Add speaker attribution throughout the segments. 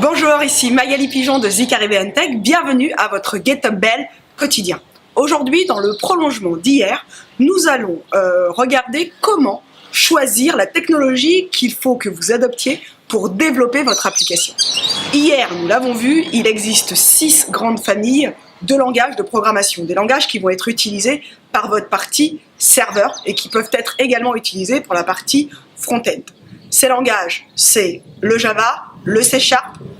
Speaker 1: Bonjour, ici Magali Pigeon de The Caribbean Tech, bienvenue à votre Get Up Bell quotidien. Aujourd'hui, dans le prolongement d'hier, nous allons regarder comment choisir la technologie qu'il faut que vous adoptiez pour développer votre application. Hier, nous l'avons vu, il existe 6 grandes familles de langages de programmation, des langages qui vont être utilisés par votre partie serveur et qui peuvent être également utilisés pour la partie front-end. Ces langages, c'est le Java, le C#,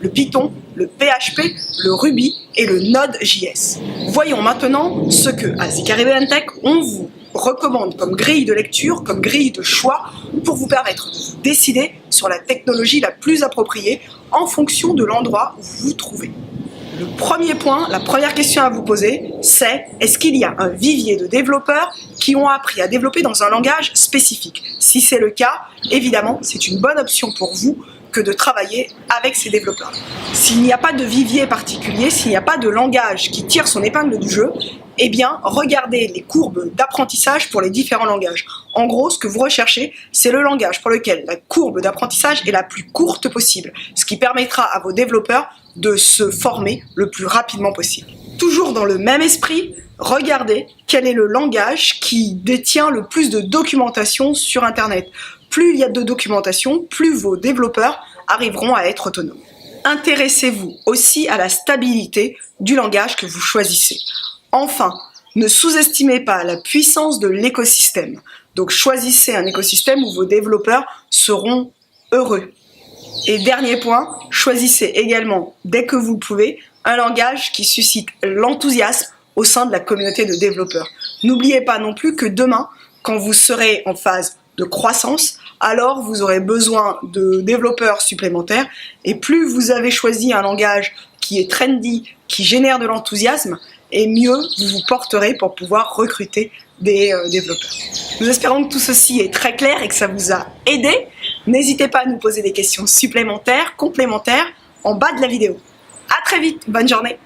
Speaker 1: le Python, le PHP, le Ruby et le Node.js. Voyons maintenant ce que, à The Caribbean Tech, on vous recommande comme grille de lecture, comme grille de choix pour vous permettre de vous décider sur la technologie la plus appropriée en fonction de l'endroit où vous vous trouvez. Le premier point, la première question à vous poser, c'est est-ce qu'il y a un vivier de développeurs qui ont appris à développer dans un langage spécifique? Si c'est le cas, évidemment, c'est une bonne option pour vous que de travailler avec ces développeurs. S'il n'y a pas de vivier particulier, s'il n'y a pas de langage qui tire son épingle du jeu, eh bien, regardez les courbes d'apprentissage pour les différents langages. En gros, ce que vous recherchez, c'est le langage pour lequel la courbe d'apprentissage est la plus courte possible, ce qui permettra à vos développeurs de se former le plus rapidement possible. Toujours dans le même esprit, regardez quel est le langage qui détient le plus de documentation sur Internet. Plus il y a de documentation, plus vos développeurs arriveront à être autonomes. Intéressez-vous aussi à la stabilité du langage que vous choisissez. Enfin, ne sous-estimez pas la puissance de l'écosystème. Donc choisissez un écosystème où vos développeurs seront heureux. Et dernier point, choisissez également, dès que vous le pouvez, un langage qui suscite l'enthousiasme au sein de la communauté de développeurs. N'oubliez pas non plus que demain, quand vous serez en phase de croissance, alors vous aurez besoin de développeurs supplémentaires et plus vous avez choisi un langage qui est trendy, qui génère de l'enthousiasme, et mieux vous vous porterez pour pouvoir recruter des développeurs. Nous espérons que tout ceci est très clair et que ça vous a aidé. N'hésitez pas à nous poser des questions supplémentaires, complémentaires, en bas de la vidéo. À très vite, bonne journée.